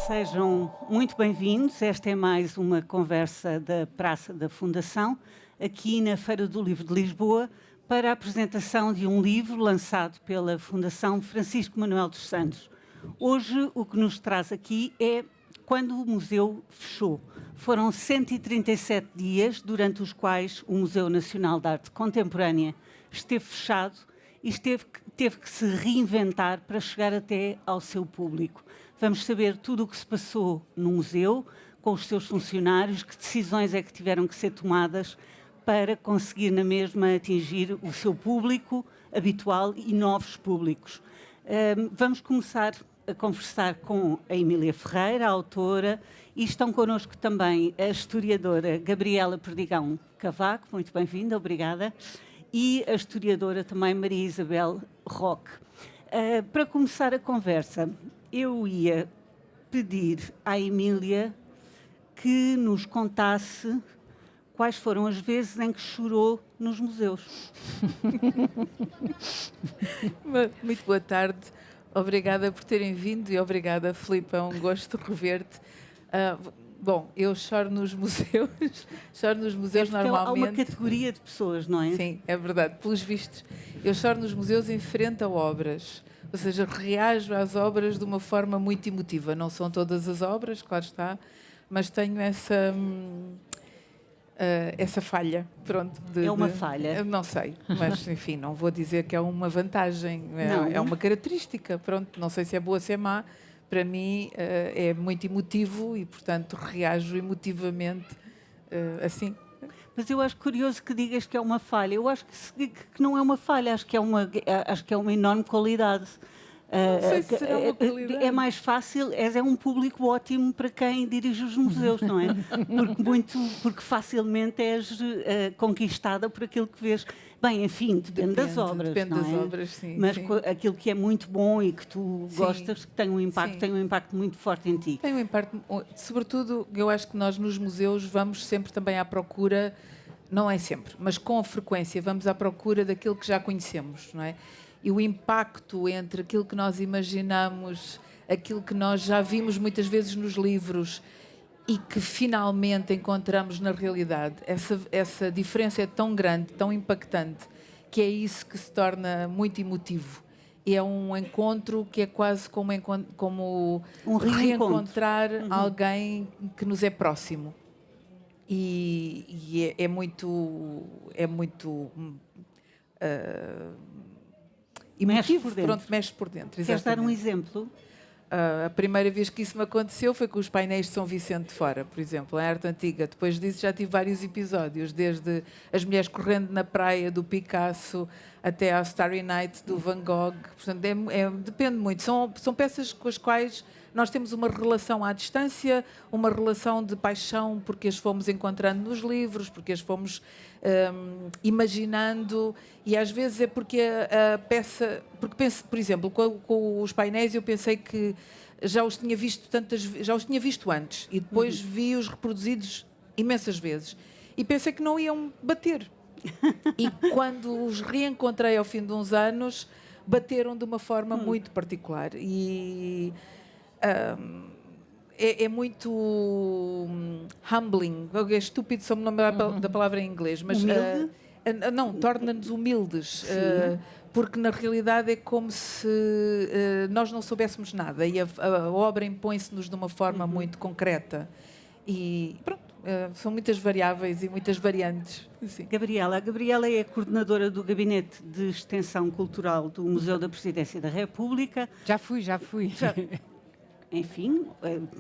Sejam muito bem-vindos. Esta é mais uma conversa da Praça da Fundação, aqui na Feira do Livro de Lisboa, para a apresentação de um livro lançado pela Fundação Francisco Manuel dos Santos. Hoje o que nos traz aqui é Quando o Museu Fechou. Foram 137 dias durante os quais o Museu Nacional de Arte Contemporânea esteve fechado e teve que se reinventar para chegar até ao seu público. Vamos saber tudo o que se passou no museu, com os seus funcionários, que decisões é que tiveram que ser tomadas para conseguir na mesma atingir o seu público habitual e novos públicos. Vamos começar a conversar com a Emília Ferreira, a autora, e estão connosco também a historiadora Gabriela Perdigão Cavaco. Muito bem-vinda, obrigada. E a historiadora também Maria Isabel Roque. Para começar a conversa, eu ia pedir à Emília que nos contasse quais foram as vezes em que chorou nos museus. Muito boa tarde, obrigada por terem vindo e obrigada, Filipe, é um gosto rever-te. Bom, eu choro nos museus, normalmente. Há uma categoria de pessoas, não é? Sim, é verdade, pelos vistos. Eu choro nos museus em frente a obras, ou seja, reajo às obras de uma forma muito emotiva. Não são todas as obras, claro está, mas tenho essa falha, pronto. É uma falha? Não sei, mas enfim, não vou dizer que é uma vantagem, é uma característica, pronto, não sei se é boa ou se é má. Para mim é muito emotivo e, portanto, reajo emotivamente assim. Mas eu acho curioso que digas que é uma falha. Eu acho que não é uma falha, acho que é uma enorme qualidade. Não sei se será uma qualidade. É mais fácil, é um público ótimo para quem dirige os museus, não é? Porque facilmente és conquistada por aquilo que vês. Bem, enfim, depende das obras, depende não é? das obras, sim. Mas sim. Aquilo que é muito bom e que tu gostas, que tem um impacto muito forte em ti. Tem um impacto, sobretudo, eu acho que nós nos museus vamos sempre também à procura, não é sempre, mas com frequência vamos à procura daquilo que já conhecemos, não é? E o impacto entre aquilo que nós imaginamos, aquilo que nós já vimos muitas vezes nos livros e que finalmente encontramos na realidade, essa diferença é tão grande, tão impactante, que é isso que se torna muito emotivo. E é um encontro que é quase como um reencontrar alguém que nos é próximo. E é muito emotivo, mexe por dentro. Queres dar um exemplo? A primeira vez que isso me aconteceu foi com os painéis de São Vicente de Fora, por exemplo, em arte antiga. Depois disso já tive vários episódios, desde as mulheres correndo na praia do Picasso até à Starry Night do Van Gogh. Portanto, depende muito. São peças com as quais nós temos uma relação à distância, uma relação de paixão, porque as fomos encontrando nos livros, porque as fomos imaginando, e às vezes é porque a peça... Porque penso, por exemplo, com os painéis eu pensei que já os tinha visto antes, e depois vi-os reproduzidos imensas vezes, e pensei que não iam bater. E quando os reencontrei ao fim de uns anos, bateram de uma forma muito particular. E... É muito humbling, é estúpido se eu me lembrar da palavra em inglês, mas não, torna-nos humildes, porque na realidade é como se nós não soubéssemos nada e a obra impõe-se-nos de uma forma muito concreta e pronto, são muitas variáveis e muitas variantes. Sim. A Gabriela é a coordenadora do Gabinete de Extensão Cultural do Museu da Presidência da República. Já fui. Enfim,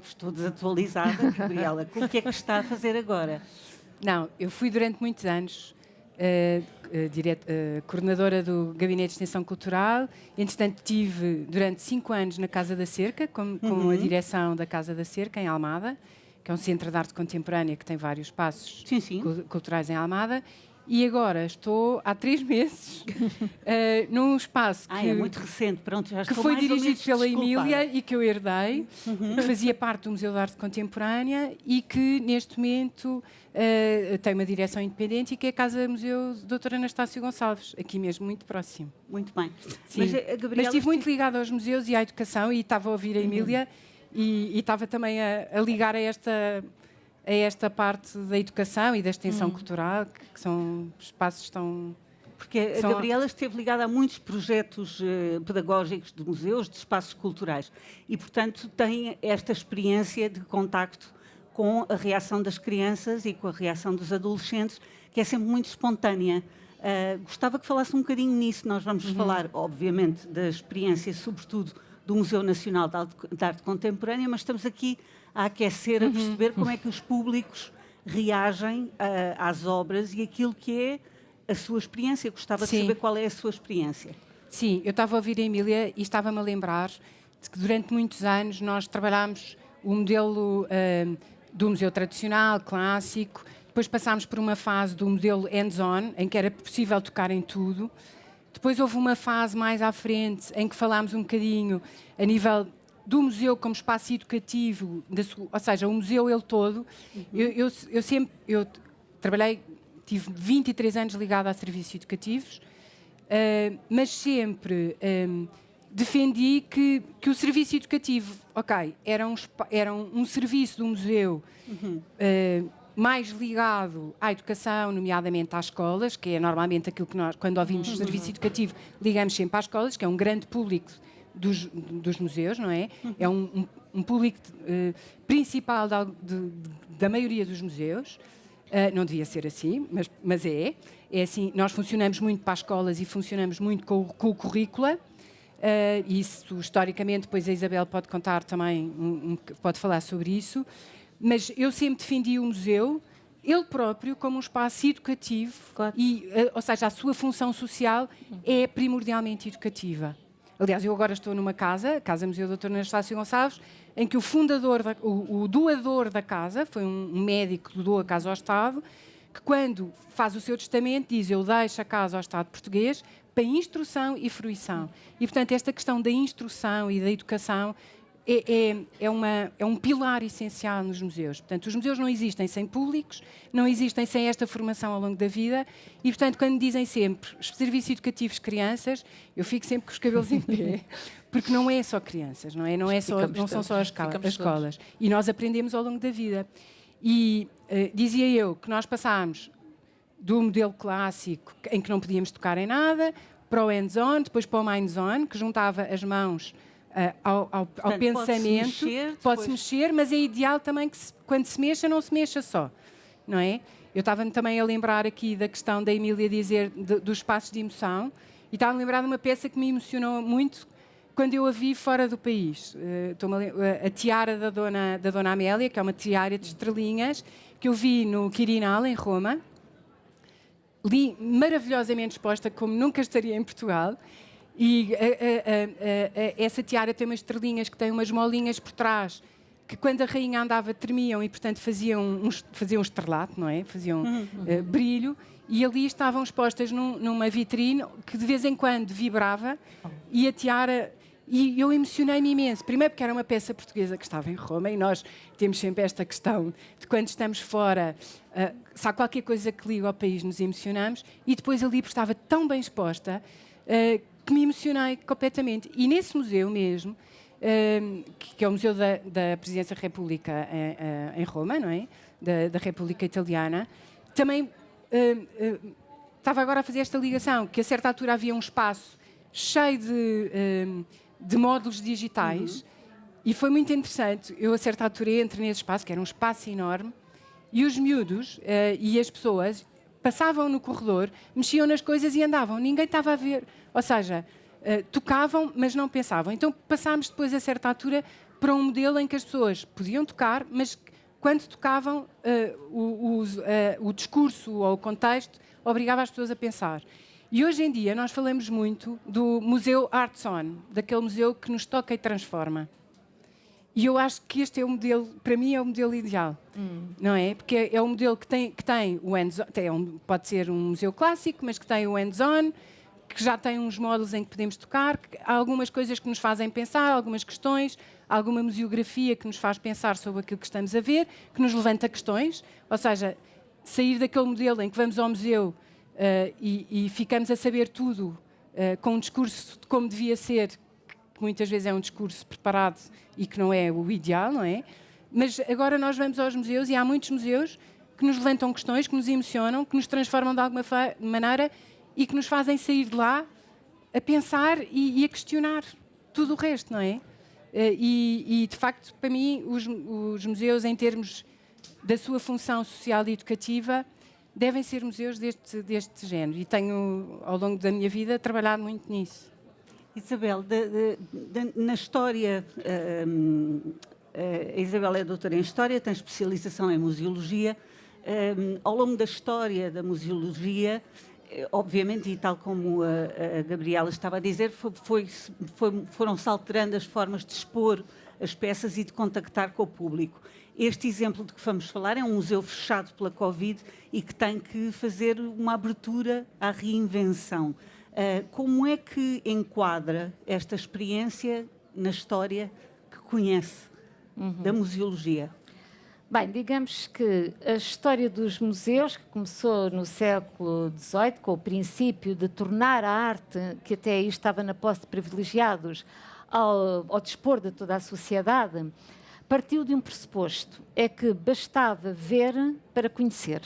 estou desatualizada, Gabriela. O que é que está a fazer agora? Não, eu fui durante muitos anos coordenadora do Gabinete de Extensão Cultural. Entretanto, estive durante 5 anos na Casa da Cerca, com a direção da Casa da Cerca, em Almada, que é um centro de arte contemporânea que tem vários espaços culturais em Almada. E agora estou há 3 meses num espaço que, é muito recente, pronto, já que foi dirigido pela Emília e que eu herdei, que fazia parte do Museu de Arte Contemporânea e que neste momento tem uma direção independente e que é a Casa Museu Dr. Anastácio Gonçalves, aqui mesmo, muito próximo. Muito bem. Sim. Mas estive muito ligada aos museus e à educação e estava a ouvir a Emília e estava também a ligar a esta parte da educação e da extensão cultural, que são espaços tão... Porque a Gabriela esteve ligada a muitos projetos pedagógicos de museus, de espaços culturais, e, portanto, tem esta experiência de contacto com a reação das crianças e com a reação dos adolescentes, que é sempre muito espontânea. Gostava que falasse um bocadinho nisso. Nós vamos falar, obviamente, da experiência, sobretudo, do Museu Nacional de Arte Contemporânea, mas estamos aqui a aquecer, a perceber como é que os públicos reagem às obras e aquilo que é a sua experiência. Gostava de saber qual é a sua experiência. Sim, eu estava a ouvir a Emília e estava-me a lembrar de que durante muitos anos nós trabalhámos o modelo do museu tradicional, clássico, depois passámos por uma fase do modelo hands-on, em que era possível tocar em tudo. Depois houve uma fase mais à frente em que falámos um bocadinho a nível do museu como espaço educativo, ou seja, o museu ele todo. Eu trabalhei, tive 23 anos ligada a serviços educativos, mas sempre defendi que o serviço educativo, era um serviço do museu mais ligado à educação, nomeadamente às escolas, que é normalmente aquilo que nós, quando ouvimos serviço educativo, ligamos sempre às escolas, que é um grande público dos museus, não é? É um público principal da maioria dos museus. Não devia ser assim, mas é. É assim, nós funcionamos muito para as escolas e funcionamos muito com o currículo. Isso, historicamente, depois a Isabel pode contar também, pode falar sobre isso. Mas eu sempre defendi o museu, ele próprio, como um espaço educativo, claro. Ou seja, a sua função social é primordialmente educativa. Aliás, eu agora estou numa casa, a Casa Museu Dr. Anastácio Gonçalves, em que o fundador, o doador da casa, foi um médico que doou a casa ao Estado, que quando faz o seu testamento diz: eu deixo a casa ao Estado português para instrução e fruição. E, portanto, esta questão da instrução e da educação é um pilar essencial nos museus. Portanto, os museus não existem sem públicos, não existem sem esta formação ao longo da vida e, portanto, quando dizem sempre serviços educativos crianças, eu fico sempre com os cabelos em pé, porque não é só crianças, não são só as escolas. E nós aprendemos ao longo da vida. E dizia eu que nós passámos do modelo clássico, em que não podíamos tocar em nada, para o hands-on, depois para o minds-on, que juntava as mãos ao portanto, pensamento, pode-se mexer, mas é ideal também que quando se mexa, não se mexa só, não é? Eu estava-me também a lembrar aqui da questão da Emília dizer dos espaços de emoção e estava-me a lembrar de uma peça que me emocionou muito quando eu a vi fora do país. A tiara da Dona Amélia, que é uma tiara de estrelinhas, que eu vi no Quirinal, em Roma, li maravilhosamente exposta, como nunca estaria em Portugal. E essa tiara tem umas estrelinhas que têm umas molinhas por trás, que quando a rainha andava tremiam e, portanto, faziam um estrelato, não é? Faziam brilho. E ali estavam expostas numa vitrine que de vez em quando vibrava e a tiara... E eu emocionei-me imenso. Primeiro porque era uma peça portuguesa que estava em Roma e nós temos sempre esta questão de quando estamos fora, se há qualquer coisa que liga ao país, nos emocionamos. E depois ali porque estava tão bem exposta... que me emocionei completamente. E nesse museu mesmo, que é o Museu da Presidência da República em Roma, não é? Da República Italiana, também estava agora a fazer esta ligação, que a certa altura havia um espaço cheio de módulos digitais e foi muito interessante. Eu a certa altura entro nesse espaço, que era um espaço enorme, e os miúdos e as pessoas passavam no corredor, mexiam nas coisas e andavam. Ninguém estava a ver. Ou seja, tocavam, mas não pensavam. Então passámos depois, a certa altura, para um modelo em que as pessoas podiam tocar, mas quando tocavam, o discurso ou o contexto obrigava as pessoas a pensar. E hoje em dia nós falamos muito do Museu Arts On, daquele museu que nos toca e transforma. E eu acho que este é o modelo, para mim é o modelo ideal, não é? Porque é um modelo que tem o hands-on, pode ser um museu clássico, mas que tem o hands-on, que já tem uns módulos em que podemos tocar, que há algumas coisas que nos fazem pensar, algumas questões, alguma museografia que nos faz pensar sobre aquilo que estamos a ver, que nos levanta questões, ou seja, sair daquele modelo em que vamos ao museu e ficamos a saber tudo com um discurso de como devia ser, que muitas vezes é um discurso preparado e que não é o ideal, não é? Mas agora nós vamos aos museus e há muitos museus que nos levantam questões, que nos emocionam, que nos transformam de alguma maneira e que nos fazem sair de lá a pensar e a questionar tudo o resto, não é? E de facto, para mim, os museus, em termos da sua função social e educativa, devem ser museus deste género. E tenho, ao longo da minha vida, trabalhado muito nisso. Isabel, na história, a Isabel é doutora em História, tem especialização em Museologia. Ao longo da história da museologia, obviamente, e tal como a Gabriela estava a dizer, foram-se alterando as formas de expor as peças e de contactar com o público. Este exemplo de que vamos falar é um museu fechado pela Covid e que tem que fazer uma abertura à reinvenção. Como é que enquadra esta experiência na história que conhece da museologia? Bem, digamos que a história dos museus, que começou no século XVIII, com o princípio de tornar a arte, que até aí estava na posse de privilegiados, ao dispor de toda a sociedade, partiu de um pressuposto, é que bastava ver para conhecer.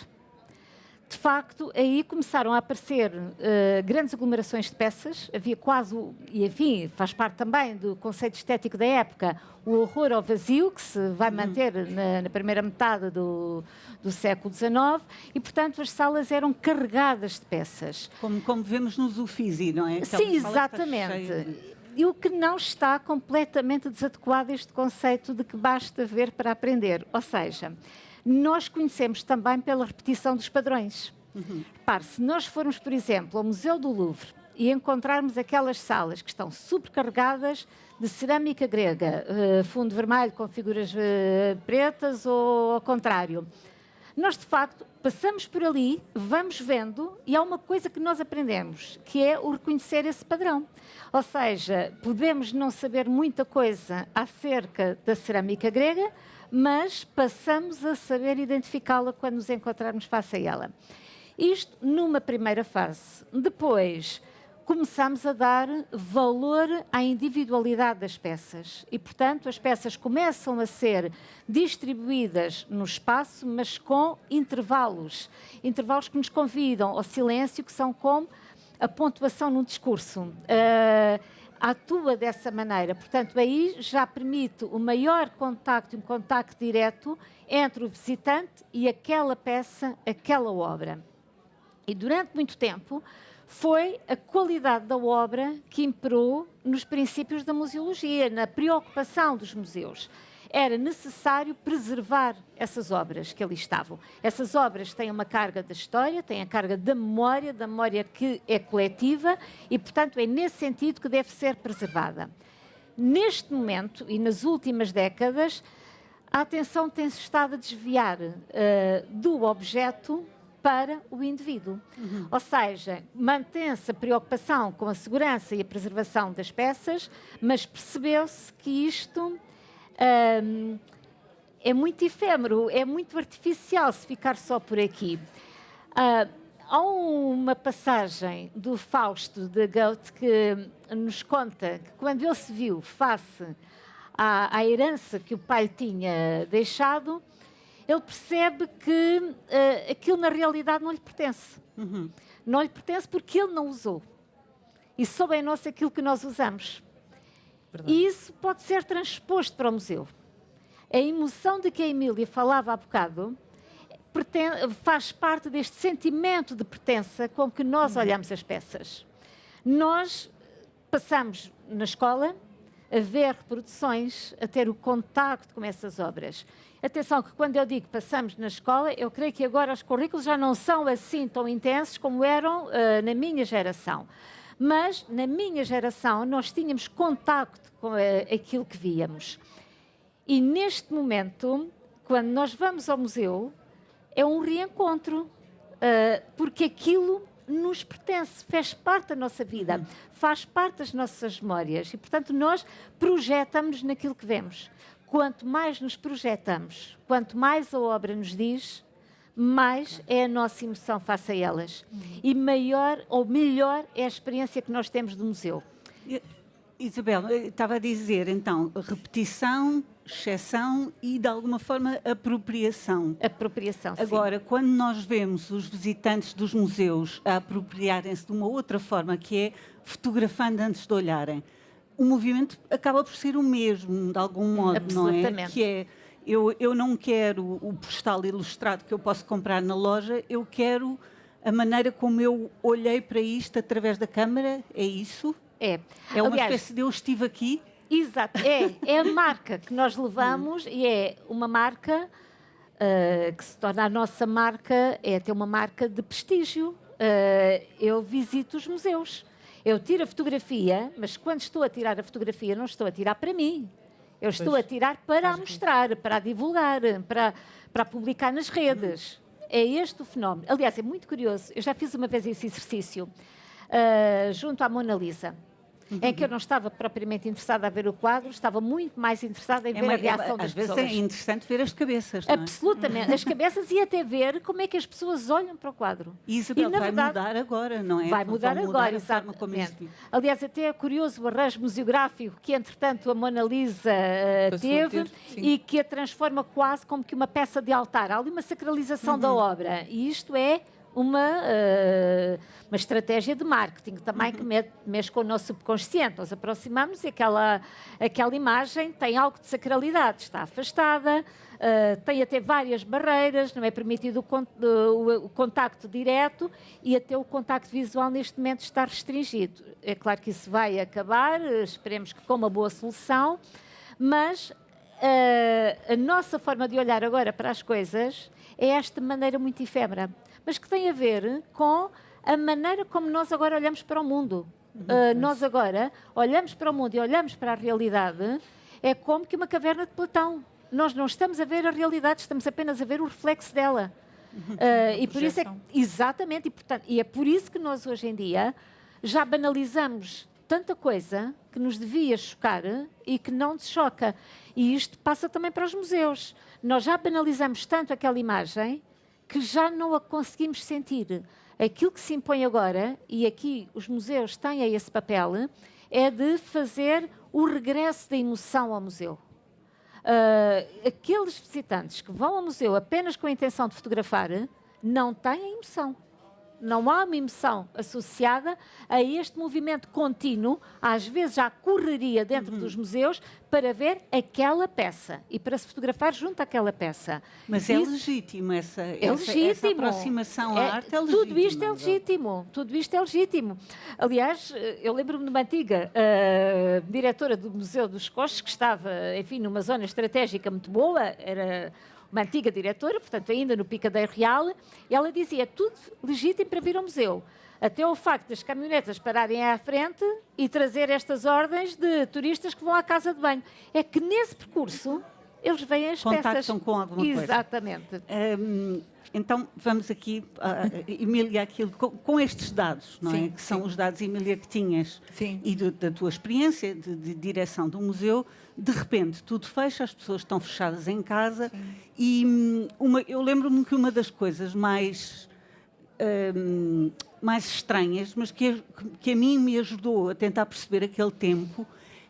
De facto, aí começaram a aparecer grandes aglomerações de peças, havia quase, e enfim, faz parte também do conceito estético da época, o horror ao vazio, que se vai manter na primeira metade do século XIX, e, portanto, as salas eram carregadas de peças. Como vemos nos Uffizi, não é? Sim, exatamente. E o que não está completamente desadequado este conceito de que basta ver para aprender. Ou seja, nós conhecemos também pela repetição dos padrões. Repare, se nós formos, por exemplo, ao Museu do Louvre e encontrarmos aquelas salas que estão supercarregadas de cerâmica grega, fundo vermelho com figuras pretas ou ao contrário, nós, de facto, passamos por ali, vamos vendo, e há uma coisa que nós aprendemos, que é o reconhecer esse padrão. Ou seja, podemos não saber muita coisa acerca da cerâmica grega, mas passamos a saber identificá-la quando nos encontrarmos face a ela. Isto numa primeira fase. Depois, começamos a dar valor à individualidade das peças e, portanto, as peças começam a ser distribuídas no espaço, mas com intervalos que nos convidam ao silêncio, que são como a pontuação num discurso. Atua dessa maneira, portanto, aí já permite o maior contacto, um contacto direto entre o visitante e aquela peça, aquela obra. E durante muito tempo foi a qualidade da obra que imperou nos princípios da museologia, na preocupação dos museus. Era necessário preservar essas obras que ali estavam. Essas obras têm uma carga da história, têm a carga da memória que é coletiva e, portanto, é nesse sentido que deve ser preservada. Neste momento e nas últimas décadas, a atenção tem-se estado a desviar do objeto para o indivíduo. Ou seja, mantém-se a preocupação com a segurança e a preservação das peças, mas percebeu-se que isto é muito efêmero, é muito artificial se ficar só por aqui. Há uma passagem do Fausto de Goethe que nos conta que quando ele se viu face à herança que o pai tinha deixado, ele percebe que aquilo na realidade não lhe pertence. Não lhe pertence porque ele não usou. E só é nosso aquilo que nós usamos. Verdade. E isso pode ser transposto para o museu. A emoção de que a Emília falava há bocado faz parte deste sentimento de pertença com que nós olhamos as peças. Nós passamos na escola a ver reproduções, a ter o contacto com essas obras. Atenção que quando eu digo passamos na escola, eu creio que agora os currículos já não são assim tão intensos como eram na minha geração. Mas na minha geração nós tínhamos contacto com aquilo que víamos. E neste momento, quando nós vamos ao museu, é um reencontro, porque aquilo nos pertence, faz parte da nossa vida, faz parte das nossas memórias e, portanto, nós projetamos naquilo que vemos. Quanto mais nos projetamos, quanto mais a obra nos diz, mais é a nossa emoção face a elas. E maior ou melhor é a experiência que nós temos do museu. Isabel, estava a dizer, então, repetição, exceção e, de alguma forma, apropriação. Apropriação, sim. Agora, quando nós vemos os visitantes dos museus a apropriarem-se de uma outra forma, que é fotografando antes de olharem, o movimento acaba por ser o mesmo, de algum modo, não é? Absolutamente. Que é, eu não quero o postal ilustrado que eu posso comprar na loja, eu quero a maneira como eu olhei para isto através da câmara, é isso? É. É uma Aliás, espécie de eu estive aqui? exato, é a marca que nós levamos e é uma marca que se torna a nossa marca, é até uma marca de prestígio. Eu visito os museus, eu tiro a fotografia, mas quando estou a tirar a fotografia não estou a tirar para mim, eu estou a tirar para a mostrar, para a divulgar, para a publicar nas redes. É este o fenómeno. Aliás, é muito curioso, eu já fiz uma vez esse exercício junto à Mona Lisa. Em que eu não estava propriamente interessada a ver o quadro, estava muito mais interessada em ver a reação das às vezes pessoas. é interessante ver as cabeças, não é? Absolutamente, as cabeças e até ver como é que as pessoas olham para o quadro. E Isabel, na vai verdade, mudar agora, não é? Vai mudar Vão agora, a forma como exatamente. isto- Aliás, até é curioso o arranjo museográfico que, entretanto, a Mona Lisa Passou a teve ter, sim. e que a transforma quase como que uma peça de altar. Há ali uma sacralização da obra e isto é uma estratégia de marketing também que mexe com o nosso subconsciente. Nós aproximamos e aquela imagem tem algo de sacralidade, está afastada, tem até várias barreiras, não é permitido o contacto direto e até o contacto visual neste momento está restringido. É claro que isso vai acabar, esperemos que com uma boa solução, mas a nossa forma de olhar agora para as coisas é esta maneira muito efêmera, mas que tem a ver com a maneira como nós agora olhamos para o mundo. Nós agora olhamos para o mundo e olhamos para a realidade, é como que uma caverna de Platão. Nós não estamos a ver a realidade, estamos apenas a ver o reflexo dela. E por isso exatamente, e é por isso que nós hoje em dia já banalizamos tanta coisa que nos devia chocar e que não nos choca. E isto passa também para os museus. Nós já banalizamos tanto aquela imagem que já não a conseguimos sentir. Aquilo que se impõe agora, e aqui os museus têm esse papel, é de fazer o regresso da emoção ao museu. Aqueles visitantes que vão ao museu apenas com a intenção de fotografar, não têm a emoção. Não há uma emoção associada a este movimento contínuo, às vezes já correria dentro dos museus, para ver aquela peça e para se fotografar junto àquela peça. Mas é legítimo essa aproximação à arte, é legítima. Tudo isto é legítimo, tudo isto é legítimo. Aliás, eu lembro-me de uma antiga diretora do Museu dos Coches, que estava, enfim, numa zona estratégica muito boa, era uma antiga diretora, portanto, ainda no Picadeiro Real, e ela dizia, tudo legítimo para vir ao museu. Até o facto das caminhonetas pararem à frente e trazer estas ordens de turistas que vão à casa de banho. É que nesse percurso eles veem as peças. Contactam com alguma coisa. Exatamente. Então, vamos aqui, Emília, aquilo, com estes dados, não é? Sim, Que são sim. os dados, Emília, que tinhas Sim. e da tua experiência de direção do museu. De repente, tudo fecha, as pessoas estão fechadas em casa e eu lembro-me que uma das coisas mais estranhas, mas que a mim me ajudou a tentar perceber aquele tempo,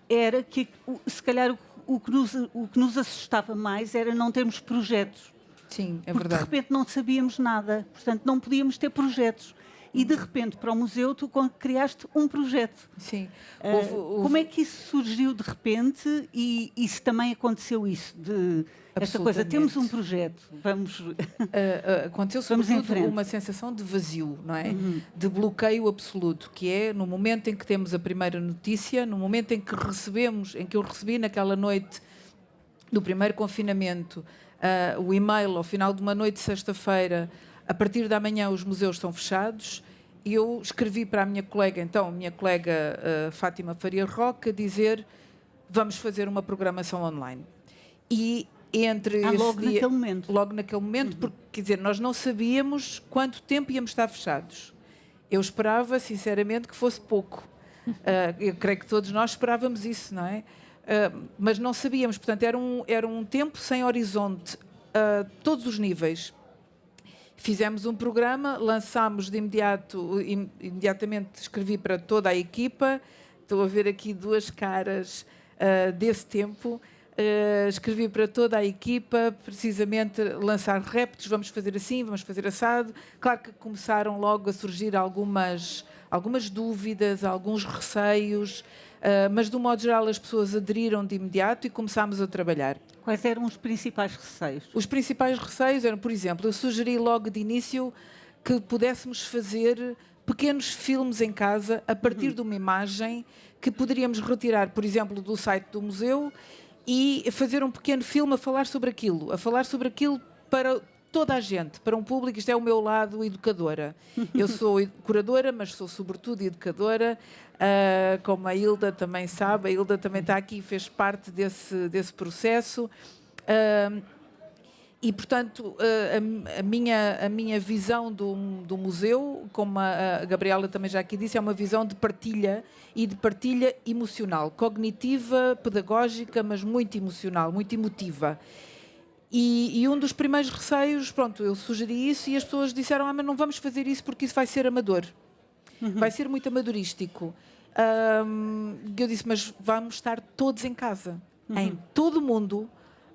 era que, se calhar, o que nos assustava mais era não termos projetos. Sim, é Porque verdade. de repente não sabíamos nada, portanto não podíamos ter projetos. E de repente para o museu tu criaste um projeto. Sim. Como é que isso surgiu de repente e se também aconteceu isso? Esta coisa, temos um projeto, vamos... Aconteceu Vamos em sobretudo frente. uma sensação de vazio, não é? De bloqueio absoluto, que é no momento em que temos a primeira notícia, no momento em que eu recebi naquela noite do primeiro confinamento, o e-mail ao final de uma noite de sexta-feira, a partir da manhã os museus estão fechados, e eu escrevi para a minha colega Fátima Faria Roca, dizer vamos fazer uma programação online. E entre logo naquele momento. Logo naquele momento, porque, quer dizer, nós não sabíamos quanto tempo íamos estar fechados. Eu esperava, sinceramente, que fosse pouco. Eu creio que todos nós esperávamos isso, não é? Mas não sabíamos, portanto, era um tempo sem horizonte a todos os níveis. Fizemos um programa, lançámos de imediatamente, escrevi para toda a equipa, Estou a ver aqui duas caras desse tempo. Escrevi para toda a equipa, precisamente lançar reptos, vamos fazer assim, vamos fazer assado. Claro que começaram logo a surgir algumas dúvidas, alguns receios, mas, de um modo geral, as pessoas aderiram de imediato e começámos a trabalhar. Quais eram os principais receios? Os principais receios eram, por exemplo, eu sugeri logo de início que pudéssemos fazer pequenos filmes em casa a partir de uma imagem que poderíamos retirar, por exemplo, do site do museu e fazer um pequeno filme a falar sobre aquilo para toda a gente, para um público. Isto é o meu lado educadora. Eu sou curadora, mas sou sobretudo educadora, como a Hilda também sabe. A Hilda também está aqui e fez parte desse processo. E, portanto, a minha visão do museu, como a Gabriela também já aqui disse, é uma visão de partilha e de partilha emocional, cognitiva, pedagógica, mas muito emocional, muito emotiva. E um dos primeiros receios, pronto, eu sugeri isso e as pessoas disseram, mas não vamos fazer isso porque isso vai ser amador. Vai ser muito amadorístico. Eu disse, mas vamos estar todos em casa. Em todo o mundo,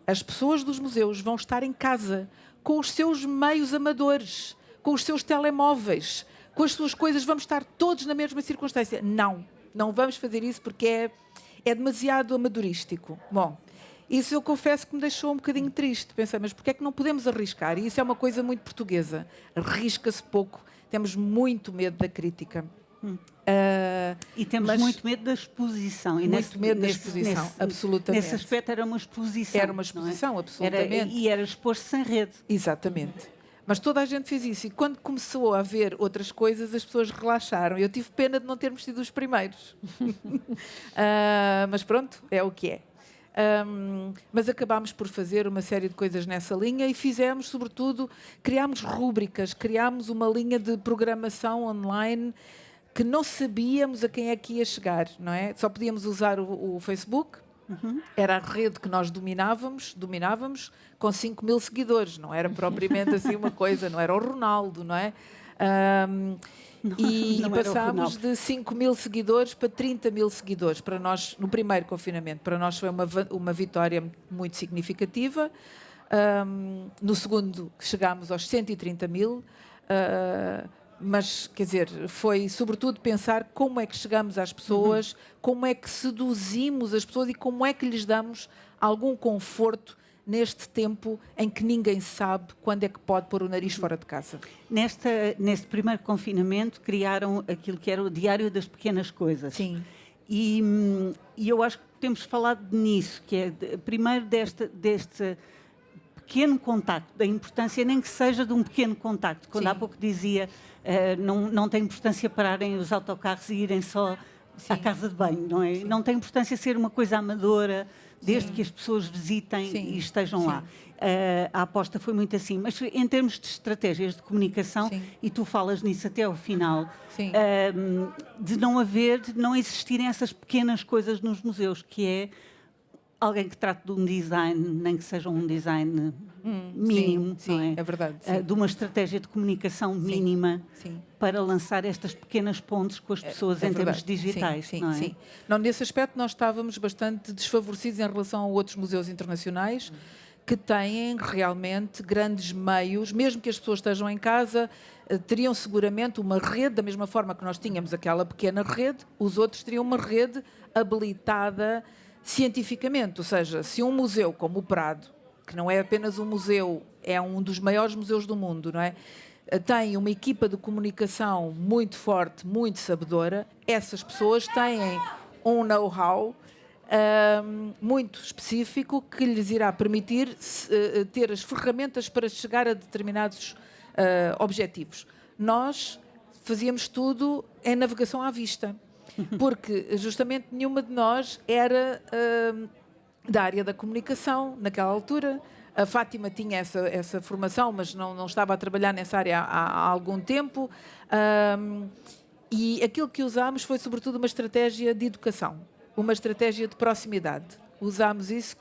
as pessoas dos museus vão estar em casa, com os seus meios amadores, com os seus telemóveis, com as suas coisas, vamos estar todos na mesma circunstância. Não vamos fazer isso porque é demasiado amadorístico. Bom, isso eu confesso que me deixou um bocadinho triste. Pensei, mas porquê é que não podemos arriscar? E isso é uma coisa muito portuguesa. Arrisca-se pouco. Temos muito medo da crítica. E temos muito medo da exposição. E muito medo da exposição, absolutamente. Nesse aspecto era uma exposição. Era uma exposição, absolutamente. E era exposto sem rede. Exatamente. Mas toda a gente fez isso. E quando começou a haver outras coisas, as pessoas relaxaram. Eu tive pena de não termos sido os primeiros. Mas pronto, é o que é. Mas acabámos por fazer uma série de coisas nessa linha e fizemos, sobretudo, criámos rúbricas, criámos uma linha de programação online que não sabíamos a quem é que ia chegar, não é? Só podíamos usar o Facebook, era a rede que nós dominávamos com 5 mil seguidores, não era propriamente assim uma coisa, não era o Ronaldo, não é? E passámos de 5 mil seguidores para 30 mil seguidores, para nós, no primeiro confinamento. Para nós foi uma vitória muito significativa. No segundo chegámos aos 130 mil, mas, quer dizer, foi sobretudo pensar como é que chegamos às pessoas, como é que seduzimos as pessoas e como é que lhes damos algum conforto neste tempo em que ninguém sabe quando é que pode pôr o nariz fora de casa. Neste primeiro confinamento criaram aquilo que era o Diário das Pequenas Coisas. Sim. E eu acho que temos falado nisso, que é primeiro deste pequeno contacto, da importância nem que seja de um pequeno contacto. Quando há pouco dizia, não tem importância pararem os autocarros e irem só à casa de banho, não é? Sim. Não tem importância ser uma coisa amadora, desde que as pessoas visitem e estejam lá. A aposta foi muito assim. Mas em termos de estratégias de comunicação, e tu falas nisso até ao final, de não existirem essas pequenas coisas nos museus, que é alguém que trate de um design, nem que seja um design mínimo, não é? É verdade. De uma estratégia de comunicação mínima para lançar estas pequenas pontes com as pessoas em termos digitais, não é? Sim. Não, nesse aspecto nós estávamos bastante desfavorecidos em relação a outros museus internacionais que têm realmente grandes meios, mesmo que as pessoas estejam em casa, teriam seguramente uma rede, da mesma forma que nós tínhamos aquela pequena rede, os outros teriam uma rede habilitada cientificamente, ou seja, se um museu como o Prado, que não é apenas um museu, é um dos maiores museus do mundo, não é? Tem uma equipa de comunicação muito forte, muito sabedora, essas pessoas têm um know-how muito específico que lhes irá permitir ter as ferramentas para chegar a determinados objetivos. Nós fazíamos tudo em navegação à vista, porque justamente nenhuma de nós era da área da comunicação naquela altura. A Fátima tinha essa formação, mas não estava a trabalhar nessa área há algum tempo. E aquilo que usámos foi, sobretudo, uma estratégia de educação, uma estratégia de proximidade. Usámos isso,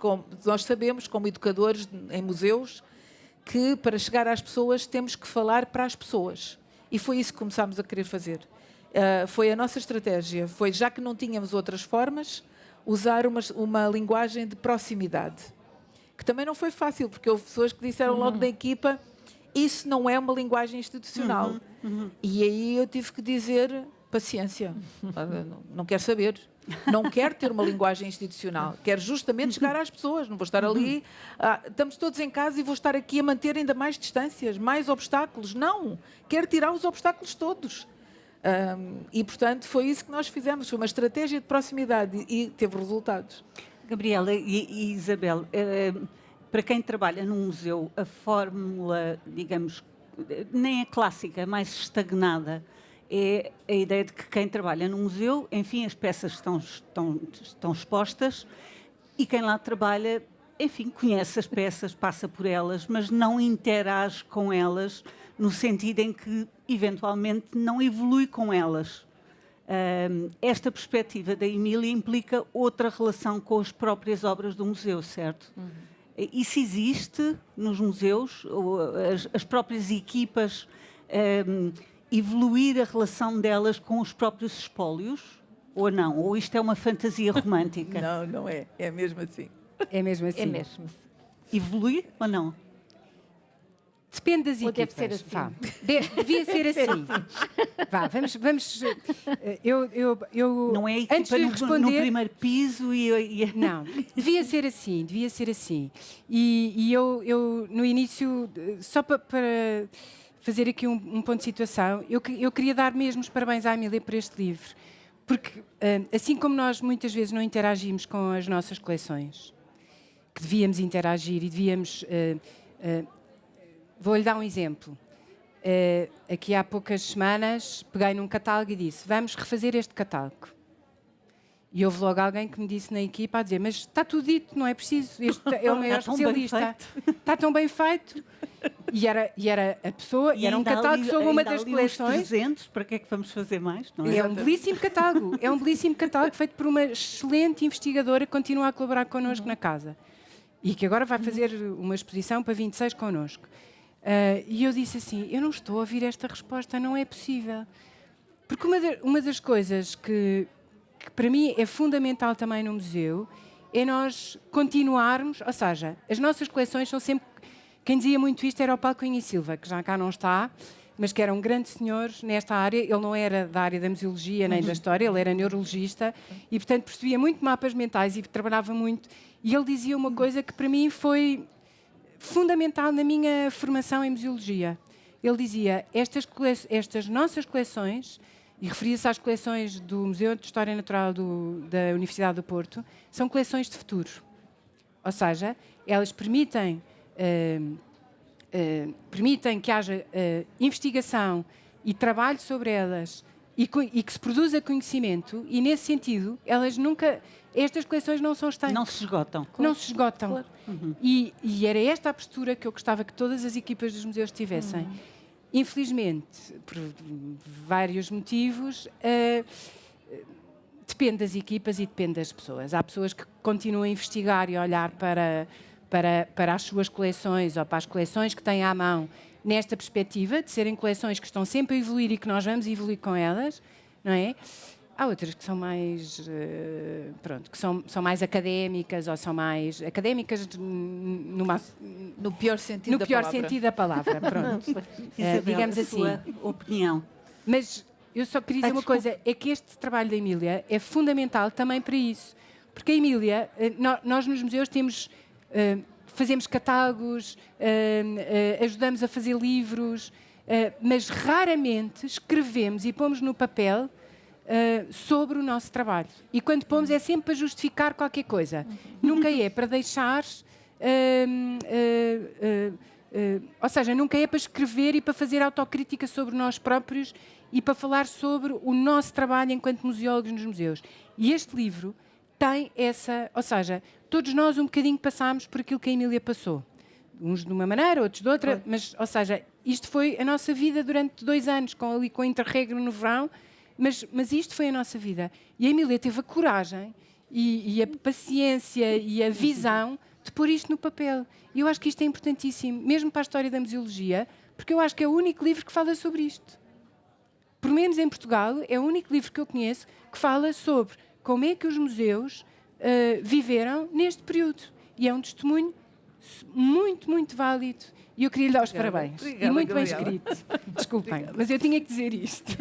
nós sabemos, como educadores em museus, que para chegar às pessoas temos que falar para as pessoas. E foi isso que começámos a querer fazer. Foi a nossa estratégia, foi, já que não tínhamos outras formas, usar uma linguagem de proximidade. Que também não foi fácil, porque houve pessoas que disseram logo da equipa, isso não é uma linguagem institucional. E aí eu tive que dizer, paciência, não quero saber. Não quero ter uma linguagem institucional. Quero justamente chegar às pessoas. Não vou estar ali, estamos todos em casa e vou estar aqui a manter ainda mais distâncias, mais obstáculos. Não, quero tirar os obstáculos todos. E, portanto, foi isso que nós fizemos. Foi uma estratégia de proximidade e teve resultados. Gabriela e Isabel, para quem trabalha num museu, a fórmula, digamos, nem é clássica, é mais estagnada. É a ideia de que quem trabalha num museu, enfim, as peças estão expostas e quem lá trabalha, enfim, conhece as peças, passa por elas, mas não interage com elas no sentido em que, eventualmente, não evolui com elas. Esta perspectiva da Emília implica outra relação com as próprias obras do museu, certo? Isso existe nos museus? Ou as próprias equipas evoluir a relação delas com os próprios espólios? Ou não? Ou isto é uma fantasia romântica? Não, não é. É mesmo assim. É mesmo assim. É mesmo. Evoluir ou não? Depende das Ou equipas. deve ser assim. Vá. Devia ser assim. Vá, vamos. Eu Não é a antes equipa de no responder, primeiro piso e... Não, devia ser assim, devia ser assim. E eu no início, só para fazer aqui um ponto de situação, eu queria dar mesmo os parabéns à Emília por este livro, porque assim como nós muitas vezes não interagimos com as nossas coleções, que devíamos interagir e devíamos... Vou-lhe dar um exemplo. Aqui há poucas semanas peguei num catálogo e disse, vamos refazer este catálogo. E houve logo alguém que me disse na equipa a dizer, mas está tudo dito, não é preciso, este é o maior especialista. Está tão bem feito. E era a pessoa, e era um catálogo sobre uma das coleções. 300, para que é que vamos fazer mais? Não é? É um belíssimo catálogo. É um belíssimo catálogo feito por uma excelente investigadora que continua a colaborar connosco na casa. E que agora vai fazer uma exposição para 26 connosco. E eu disse assim, eu não estou a ouvir esta resposta, não é possível. Porque uma das coisas que para mim é fundamental também no museu é nós continuarmos, ou seja, as nossas coleções são sempre... Quem dizia muito isto era o Paulo Cunha e Silva, que já cá não está, mas que era um grande senhor nesta área. Ele não era da área da museologia nem da história, ele era neurologista e, portanto, percebia muito mapas mentais e trabalhava muito. E ele dizia uma coisa que para mim foi fundamental na minha formação em museologia. Ele dizia, estas nossas coleções, e referia-se às coleções do Museu de História Natural da Universidade do Porto, são coleções de futuro. Ou seja, elas permitem que haja investigação e trabalho sobre elas e que se produza conhecimento e, nesse sentido, estas coleções não são estanques. Não se esgotam. Não se esgotam. Claro. E era esta a postura que eu gostava que todas as equipas dos museus tivessem. Infelizmente, por vários motivos, depende das equipas e depende das pessoas. Há pessoas que continuam a investigar e a olhar para as suas coleções ou para as coleções que têm à mão nesta perspectiva de serem coleções que estão sempre a evoluir e que nós vamos evoluir com elas, não é? Há outras que são mais, que são mais académicas ou são mais académicas No pior sentido da palavra. sentido da palavra, pronto. Isabel, Digamos a assim. sua opinião. Mas eu só queria dizer uma coisa, é que este trabalho da Emília é fundamental também para isso. Porque a Emília, nós nos museus fazemos catálogos, ajudamos a fazer livros, mas raramente escrevemos e pomos no papel sobre o nosso trabalho. E quando pomos é sempre para justificar qualquer coisa. Nunca é para deixar... ou seja, nunca é para escrever e para fazer autocrítica sobre nós próprios e para falar sobre o nosso trabalho enquanto museólogos nos museus. E este livro tem essa... Ou seja, todos nós um bocadinho passámos por aquilo que a Emília passou. Uns de uma maneira, outros de outra, mas, ou seja, isto foi a nossa vida durante 2 anos, com o interregno no verão, mas isto foi a nossa vida. E a Emília teve a coragem e a paciência e a visão de pôr isto no papel. E eu acho que isto é importantíssimo, mesmo para a história da museologia, porque eu acho que é o único livro que fala sobre isto. Por menos em Portugal, é o único livro que eu conheço que fala sobre como é que os museus viveram neste período. E é um testemunho muito, muito válido. E eu queria lhe dar os parabéns. Obrigada, E muito bem Gabriela. escrito. Desculpem, mas eu tinha que dizer isto.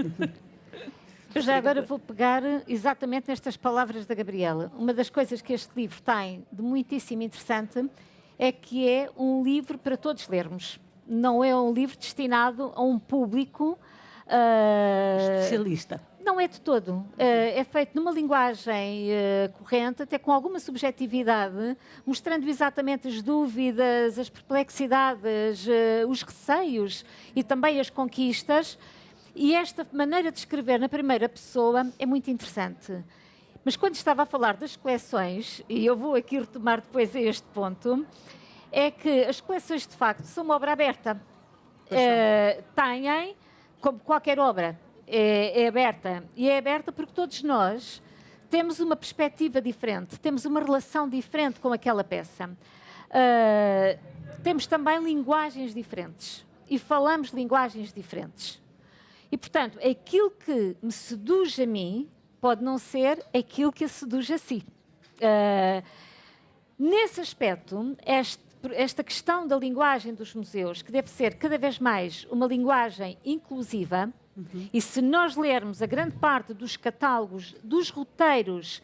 Eu já agora vou pegar exatamente nestas palavras da Gabriela. Uma das coisas que este livro tem de muitíssimo interessante é que é um livro para todos lermos. Não é um livro destinado a um público... Especialista. Não é de todo. É feito numa linguagem corrente, até com alguma subjetividade, mostrando exatamente as dúvidas, as perplexidades, os receios e também as conquistas. E esta maneira de escrever na primeira pessoa é muito interessante. Mas quando estava a falar das coleções, e eu vou aqui retomar depois a este ponto, é que as coleções de facto são uma obra aberta. Têm, como qualquer obra, é aberta. E é aberta porque todos nós temos uma perspectiva diferente, temos uma relação diferente com aquela peça. Temos também linguagens diferentes e falamos linguagens diferentes. E, portanto, aquilo que me seduz a mim pode não ser aquilo que a seduz a si. Nesse aspecto, esta questão da linguagem dos museus, que deve ser cada vez mais uma linguagem inclusiva, e se nós lermos a grande parte dos catálogos, dos roteiros,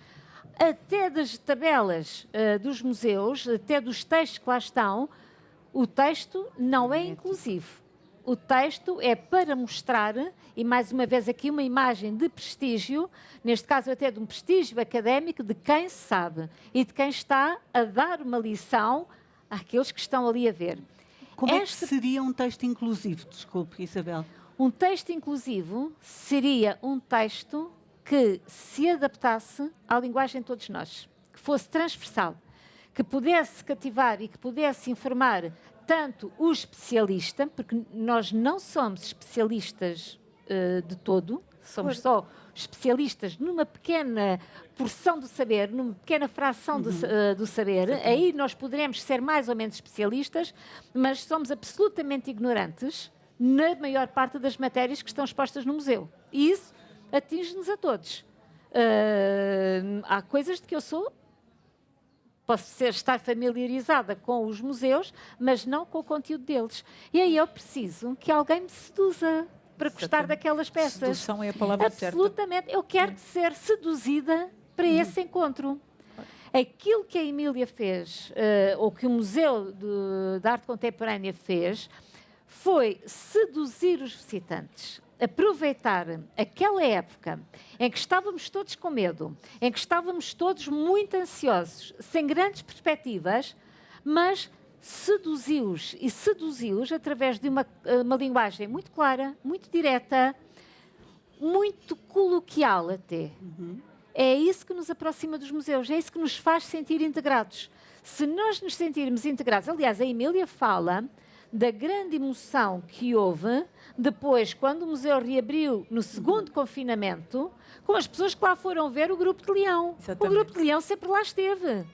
até das tabelas dos museus, até dos textos que lá estão, o texto não é inclusivo. O texto é para mostrar, e mais uma vez aqui uma imagem de prestígio, neste caso até de um prestígio académico, de quem sabe e de quem está a dar uma lição àqueles que estão ali a ver. Como é que seria um texto inclusivo? Desculpe, Isabel. Um texto inclusivo seria um texto que se adaptasse à linguagem de todos nós, que fosse transversal, que pudesse cativar e que pudesse informar tanto o especialista, porque nós não somos especialistas de todo, somos só especialistas numa pequena porção do saber, numa pequena fração do saber. Aí nós poderemos ser mais ou menos especialistas, mas somos absolutamente ignorantes na maior parte das matérias que estão expostas no museu. E isso atinge-nos a todos. Há coisas de que eu posso estar familiarizada com os museus, mas não com o conteúdo deles. E aí eu preciso que alguém me seduza para gostar daquelas peças. Sedução é a palavra certa. Absolutamente. Eu quero ser seduzida para esse encontro. Aquilo que a Emília fez, ou que o Museu de Arte Contemporânea fez, foi seduzir os visitantes, aproveitar aquela época em que estávamos todos com medo, em que estávamos todos muito ansiosos, sem grandes perspectivas, mas seduziu-os e seduziu-os através de uma linguagem muito clara, muito direta, muito coloquial até. É isso que nos aproxima dos museus, é isso que nos faz sentir integrados. Se nós nos sentirmos integrados, aliás, a Emília fala da grande emoção que houve depois, quando o museu reabriu no segundo confinamento, com as pessoas que lá foram ver o Grupo de Leão. Exatamente. O Grupo de Leão sempre lá esteve.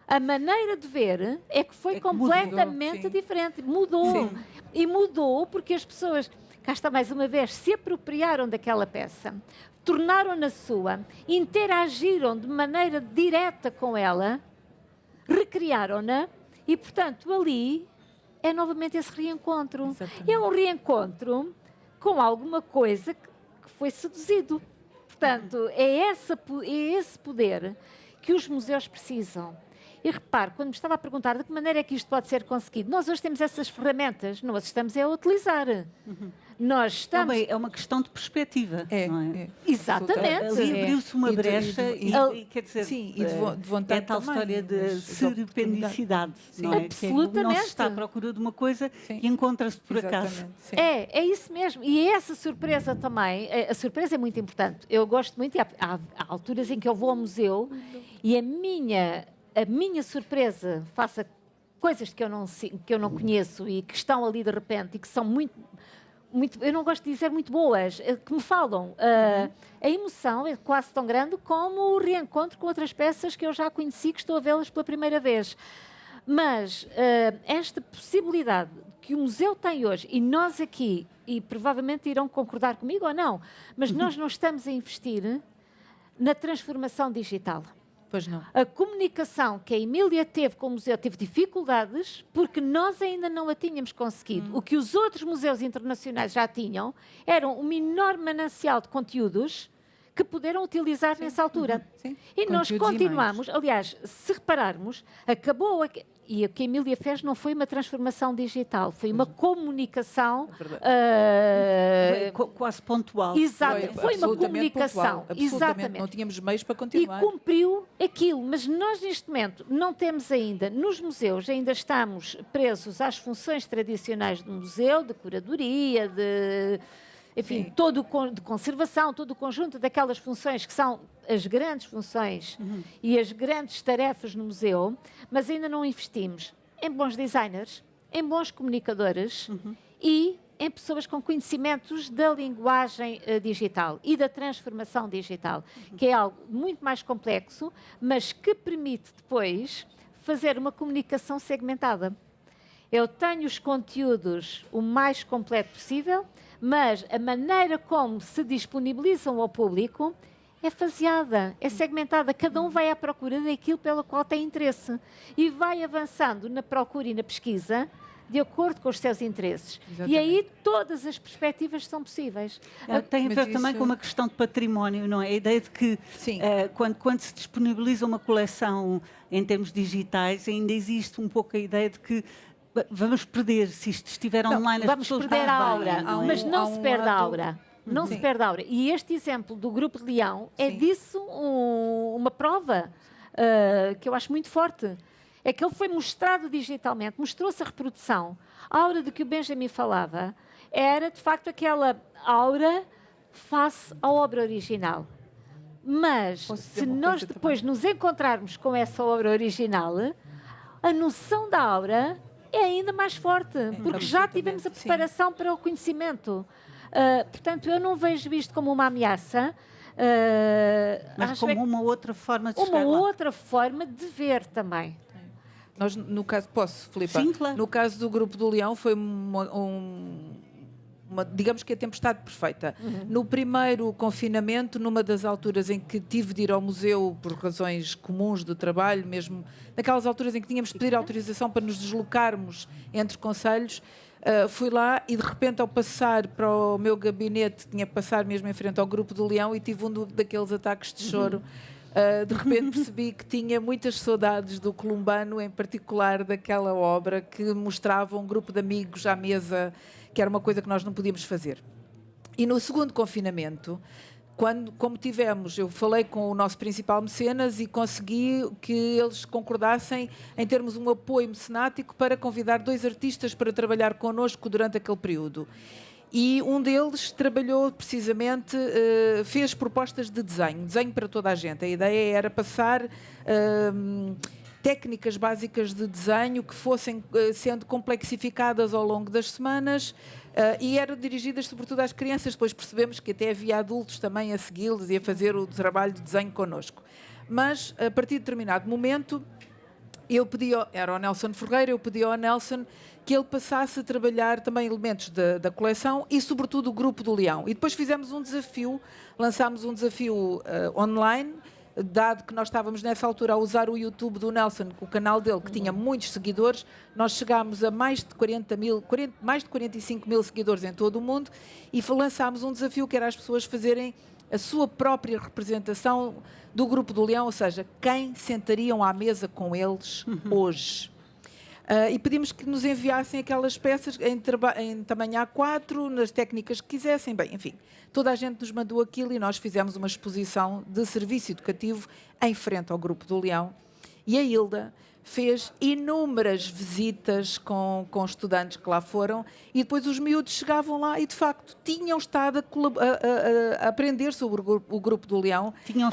A maneira de ver é que foi que completamente mudou, diferente. Mudou. Sim. E mudou porque as pessoas, cá está mais uma vez, se apropriaram daquela peça, tornaram-na sua, interagiram de maneira direta com ela, recriaram-na e, portanto, ali é novamente esse reencontro. Exatamente. É um reencontro com alguma coisa que foi seduzido. Portanto, é esse poder que os museus precisam. E repare, quando me estava a perguntar de que maneira é que isto pode ser conseguido, nós hoje temos essas ferramentas, nós estamos a utilizar. Nós estamos... Também é uma questão de perspectiva, não é? Exatamente. Ali abriu-se uma E de- brecha e e, quer dizer, sim, e de vontade é tal também, história de mas de serendicidade, Sim. não é? Absolutamente. Não se está à procura de uma coisa Sim. e encontra-se por acaso. Exatamente, sim. É isso mesmo. E essa surpresa também, a surpresa é muito importante. Eu gosto muito, e há alturas em que eu vou ao museu e a minha surpresa face a coisas que eu não conheço e que estão ali de repente e que são muito, eu não gosto de dizer muito boas, que me falam. A emoção é quase tão grande como o reencontro com outras peças que eu já conheci, que estou a vê-las pela primeira vez. Mas esta possibilidade que o museu tem hoje, e nós aqui e provavelmente irão concordar comigo ou não, mas nós não estamos a investir na transformação digital. Pois não. A comunicação que a Emília teve com o museu teve dificuldades porque nós ainda não a tínhamos conseguido. O que os outros museus internacionais já tinham era um enorme manancial de conteúdos que puderam utilizar nessa altura. Sim. E nós Conteúdos e continuamos, aliás, se repararmos, acabou, e o que a Emília fez não foi uma transformação digital, foi uma comunicação Quase pontual. exata, foi uma absolutamente comunicação, pontual. Absolutamente. Não tínhamos meios para continuar. e cumpriu aquilo, mas nós neste momento não temos ainda, nos museus ainda estamos presos às funções tradicionais do museu, de curadoria, de, enfim, de conservação, todo o conjunto daquelas funções que são as grandes funções e as grandes tarefas no museu, mas ainda não investimos em bons designers, em bons comunicadores e em pessoas com conhecimentos da linguagem digital e da transformação digital, que é algo muito mais complexo, mas que permite depois fazer uma comunicação segmentada. Eu tenho os conteúdos o mais completo possível, mas a maneira como se disponibilizam ao público é faseada, é segmentada. Cada um vai à procura daquilo pelo qual tem interesse e vai avançando na procura e na pesquisa de acordo com os seus interesses. Exatamente. E aí todas as perspectivas são possíveis. Tem a Mas ver também isso- com uma questão de património, não é? A ideia de que Sim. quando se disponibiliza uma coleção em termos digitais, ainda existe um pouco a ideia de que vamos perder, se isto estiver online, as Vamos pessoas perder a não aura, vêm. mas não se perde a lado- aura. Não se Sim. perde a aura. E este exemplo do Grupo de Leão é Sim. disso uma prova que eu acho muito forte. É que ele foi mostrado digitalmente, mostrou-se a reprodução. A aura de que o Benjamin falava era, de facto, aquela aura face à obra original. Mas, Posso dizer se uma nós coisa depois nos encontrarmos com essa obra original, a noção da aura é ainda mais forte, porque já tivemos a absolutamente, sim. preparação para o conhecimento. Portanto, eu não vejo isto como uma ameaça, Mas acho como é uma outra forma de uma chegar lá. outra forma de ver também. Nós, no caso, posso, Filipa? Sim, claro. No caso do Grupo do Leão, foi digamos que a tempestade perfeita. No primeiro confinamento, numa das alturas em que tive de ir ao museu por razões comuns do trabalho, mesmo naquelas alturas em que tínhamos de pedir autorização para nos deslocarmos entre concelhos, fui lá e de repente ao passar para o meu gabinete, tinha que passar mesmo em frente ao Grupo do Leão e tive daqueles ataques de choro. De repente percebi que tinha muitas saudades do Columbano, em particular daquela obra que mostrava um grupo de amigos à mesa, que era uma coisa que nós não podíamos fazer. E no segundo confinamento, como tivemos, eu falei com o nosso principal mecenas e consegui que eles concordassem em termos um apoio mecenático para convidar 2 artistas para trabalhar connosco durante aquele período. E um deles trabalhou precisamente, fez propostas de desenho para toda a gente. A ideia era passar técnicas básicas de desenho que fossem sendo complexificadas ao longo das semanas e eram dirigidas sobretudo às crianças. Depois percebemos que até havia adultos também a segui-los e a fazer o trabalho de desenho connosco. Mas, a partir de determinado momento, era o Nelson Ferreira, eu pedi ao Nelson que ele passasse a trabalhar também elementos da coleção e, sobretudo, o Grupo do Leão. E depois fizemos um desafio, lançámos um desafio online, dado que nós estávamos nessa altura a usar o YouTube do Nelson, o canal dele, que tinha muitos seguidores. Nós chegámos a mais de 45 mil seguidores em todo o mundo e lançámos um desafio que era as pessoas fazerem a sua própria representação do Grupo do Leão, ou seja, quem sentariam à mesa com eles hoje. E pedimos que nos enviassem aquelas peças em tamanho A4, nas técnicas que quisessem. Bem, enfim, toda a gente nos mandou aquilo e nós fizemos uma exposição de serviço educativo em frente ao Grupo do Leão. E a Hilda fez inúmeras visitas com estudantes que lá foram e depois os miúdos chegavam lá e, de facto, tinham estado a aprender sobre o Grupo do Leão. Tinham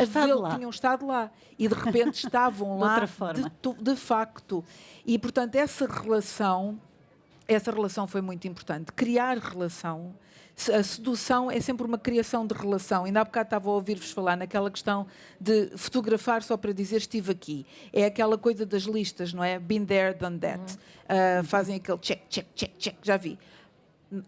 estado lá. E, de repente, estavam lá Outra forma. de facto. E, portanto, essa relação foi muito importante. Criar relação. A sedução é sempre uma criação de relação. Ainda há bocado estava a ouvir-vos falar naquela questão de fotografar só para dizer estive aqui. É aquela coisa das listas, não é? Been there, done that. Fazem aquele check, check, check, check, já vi.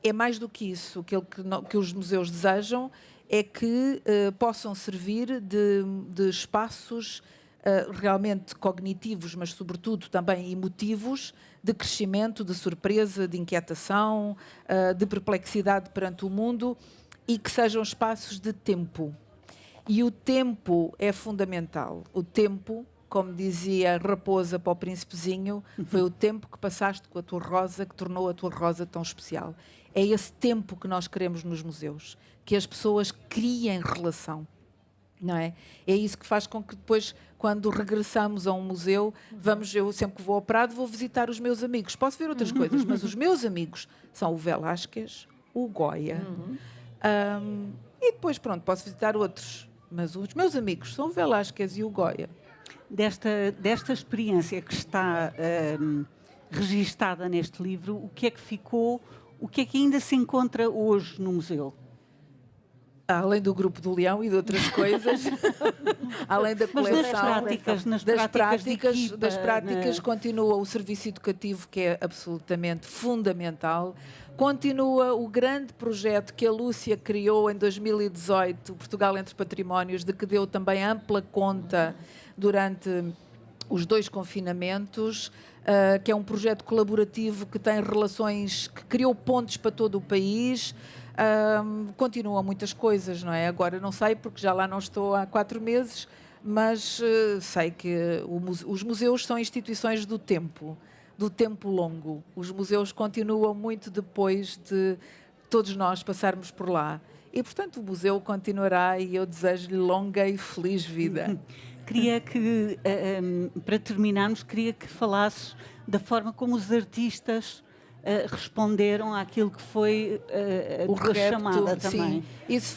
é mais do que isso. Aquilo que os museus desejam é que possam servir de espaços realmente cognitivos, mas sobretudo também emotivos, de crescimento, de surpresa, de inquietação, de perplexidade perante o mundo, e que sejam espaços de tempo. E o tempo é fundamental. O tempo, como dizia a raposa para o príncipezinho, foi o tempo que passaste com a tua rosa que tornou a tua rosa tão especial. É esse tempo que nós queremos nos museus, que as pessoas criem relação. Não é? É isso que faz com que depois, quando regressamos a um museu, eu sempre que vou ao Prado vou visitar os meus amigos. Posso ver outras coisas, mas os meus amigos são o Velázquez, o Goya, e depois, pronto, posso visitar outros. Mas os meus amigos são o Velázquez e o Goya. Desta experiência que está registada neste livro, o que é que ficou, o que é que ainda se encontra hoje no museu? Além do Grupo do Leão e de outras coisas, além da coleção, das práticas continua o serviço educativo, que é absolutamente fundamental. Continua o grande projeto que a Lúcia criou em 2018, Portugal entre Patrimónios, de que deu também ampla conta durante os 2 confinamentos, que é um projeto colaborativo que tem relações, que criou pontes para todo o país. Continuam muitas coisas, não é? Agora não sei, porque já lá não estou há 4 meses, mas sei que os museus são instituições do tempo longo. Os museus continuam muito depois de todos nós passarmos por lá. E, portanto, o museu continuará, e eu desejo-lhe longa e feliz vida. Queria que, para terminarmos, queria que falasses da forma como os artistas responderam àquilo que foi a tua chamada também. Sim, isso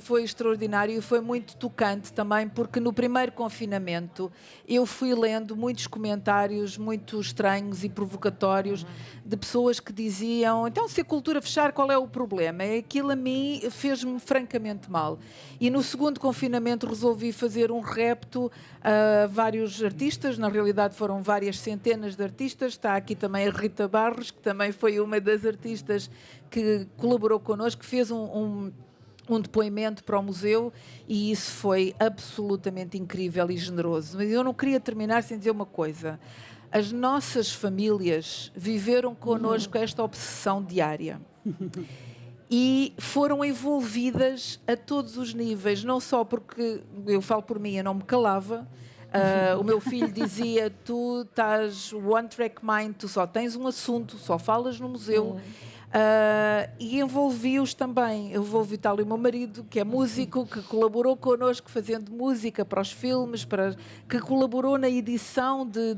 foi extraordinário e foi muito tocante também, porque no primeiro confinamento eu fui lendo muitos comentários muito estranhos e provocatórios de pessoas que diziam: então, se a cultura fechar, qual é o problema? Aquilo a mim fez-me francamente mal. E no segundo confinamento resolvi fazer um repto a vários artistas, na realidade foram várias centenas de artistas. Está aqui também a Rita Barros, que também foi uma das artistas que colaborou connosco, que fez um depoimento para o museu, e isso foi absolutamente incrível e generoso. Mas eu não queria terminar sem dizer uma coisa. As nossas famílias viveram connosco esta obsessão diária e foram envolvidas a todos os níveis, não só porque, eu falo por mim, eu não me calava. O meu filho dizia: tu estás one track mind, tu só tens um assunto, só falas no museu. E envolvi-os também. Envolvi tal o meu marido, que é músico, que colaborou connosco fazendo música para os filmes, que colaborou na edição de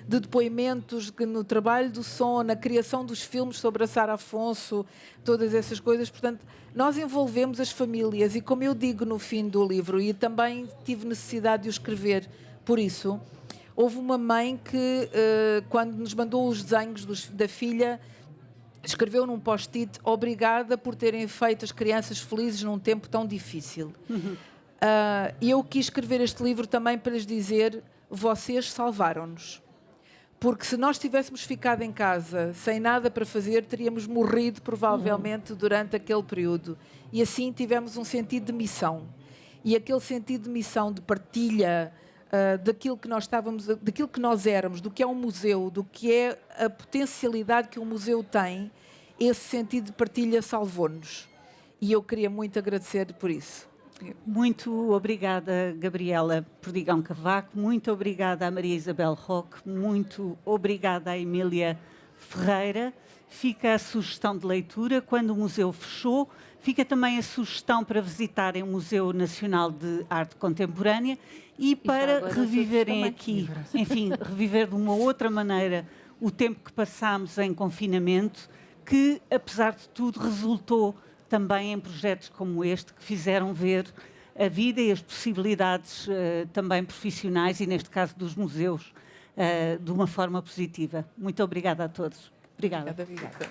depoimentos, no trabalho do som, na criação dos filmes sobre a Sara Afonso, todas essas coisas. Portanto, nós envolvemos as famílias, e como eu digo no fim do livro, e também tive necessidade de o escrever por isso, houve uma mãe que, quando nos mandou os desenhos da filha, escreveu num post-it: obrigada por terem feito as crianças felizes num tempo tão difícil. E eu quis escrever este livro também para lhes dizer: vocês salvaram-nos. Porque se nós tivéssemos ficado em casa sem nada para fazer, teríamos morrido provavelmente durante aquele período. E assim tivemos um sentido de missão. E aquele sentido de missão, de partilha, daquilo que nós estávamos, daquilo que nós éramos, do que é um museu, do que é a potencialidade que um museu tem, esse sentido de partilha salvou-nos. E eu queria muito agradecer por isso. Muito obrigada, Gabriela Perdigão Cavaco, muito obrigada à Maria Isabel Roque, muito obrigada à Emília Ferreira. Fica a sugestão de leitura: quando o museu fechou. Fica também a sugestão para visitarem o Museu Nacional de Arte Contemporânea e para reviverem aqui, enfim, reviver de uma outra maneira o tempo que passámos em confinamento, que, apesar de tudo, resultou também em projetos como este, que fizeram ver a vida e as possibilidades também profissionais, e neste caso dos museus, de uma forma positiva. Muito obrigada a todos. Obrigada. Obrigada.